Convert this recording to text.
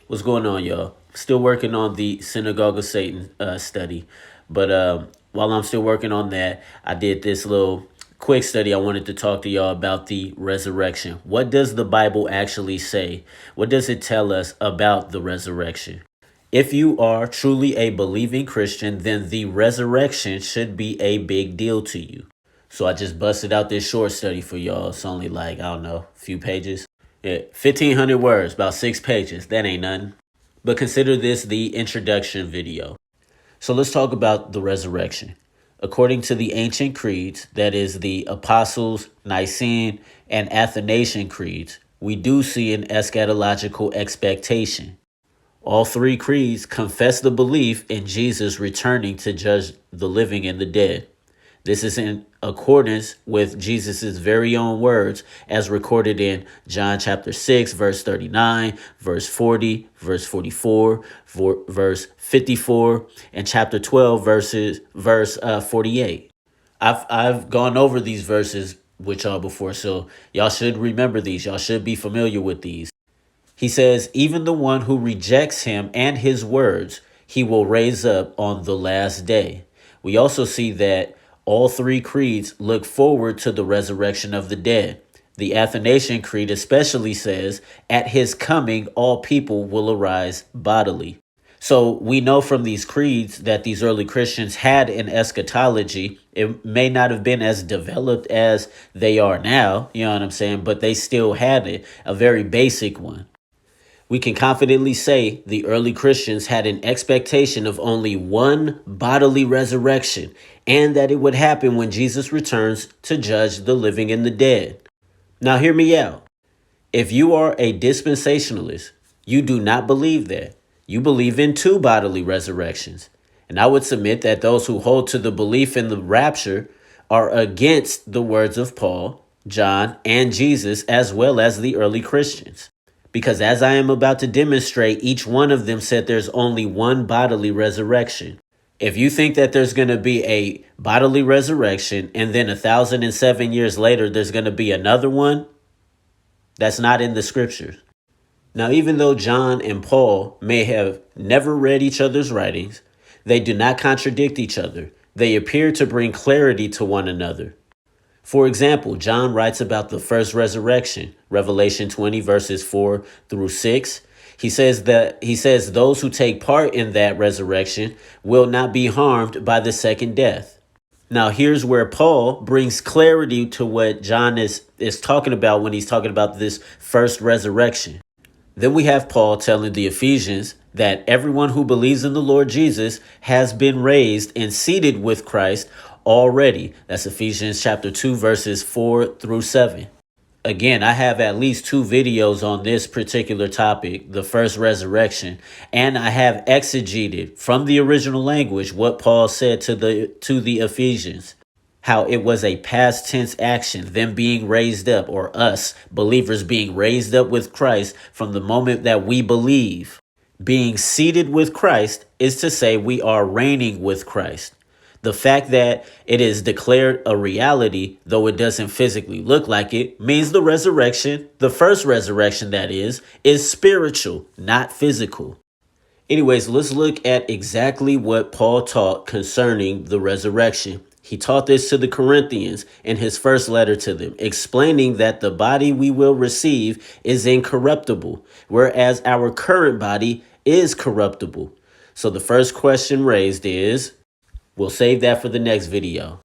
What's going on, y'all? Still working on the Synagogue of Satan study. But while I'm still working on that, I did this little quick study. I wanted to talk to y'all about the resurrection. What does the Bible actually say? What does it tell us about the resurrection? If you are truly a believing Christian, then the resurrection should be a big deal to you. So I just busted out this short study for y'all. It's only like, I don't know, a few pages. Yeah, 1,500 words, about 6 pages. That ain't nothing. But consider this the introduction video. So let's talk about the resurrection. According to the ancient creeds, that is the Apostles, Nicene, and Athanasian creeds, we do see an eschatological expectation. All three creeds confess the belief in Jesus returning to judge the living and the dead. This is in accordance with Jesus' very own words as recorded in John chapter 6, verse 39, verse 40, verse 44, verse 54, and chapter 12, verse 48. I've gone over these verses with y'all before, so y'all should remember these. Y'all should be familiar with these. He says, even the one who rejects him and his words, he will raise up on the last day. We also see that all three creeds look forward to the resurrection of the dead. The Athanasian Creed especially says, at his coming, all people will arise bodily. So we know from these creeds that these early Christians had an eschatology. It may not have been as developed as they are now, you know what I'm saying? But they still had it, a very basic one. We can confidently say the early Christians had an expectation of only one bodily resurrection and that it would happen when Jesus returns to judge the living and the dead. Now, hear me out. If you are a dispensationalist, you do not believe that. You believe in two bodily resurrections. And I would submit that those who hold to the belief in the rapture are against the words of Paul, John, and Jesus, as well as the early Christians. Because as I am about to demonstrate, each one of them said there's only one bodily resurrection. If you think that there's going to be a bodily resurrection and then 1,007 years later there's going to be another one, that's not in the scriptures. Now, even though John and Paul may have never read each other's writings, they do not contradict each other. They appear to bring clarity to one another. For example, John writes about the first resurrection, Revelation 20, verses 4 through 6. He says those who take part in that resurrection will not be harmed by the second death. Now, here's where Paul brings clarity to what John is talking about when he's talking about this first resurrection. Then we have Paul telling the Ephesians that everyone who believes in the Lord Jesus has been raised and seated with Christ already. That's Ephesians chapter 2, verses 4 through 7. Again, I have at least 2 videos on this particular topic, the first resurrection, and I have exegeted from the original language what Paul said to the Ephesians, how it was a past tense action, them being raised up, or us believers being raised up with Christ from the moment that we believe. Being seated with Christ is to say we are reigning with Christ. The fact that it is declared a reality, though it doesn't physically look like it, means the resurrection, the first resurrection that is spiritual, not physical. Anyways, let's look at exactly what Paul taught concerning the resurrection. He taught this to the Corinthians in his first letter to them, explaining that the body we will receive is incorruptible, whereas our current body is corruptible. So the first question raised is, we'll save that for the next video.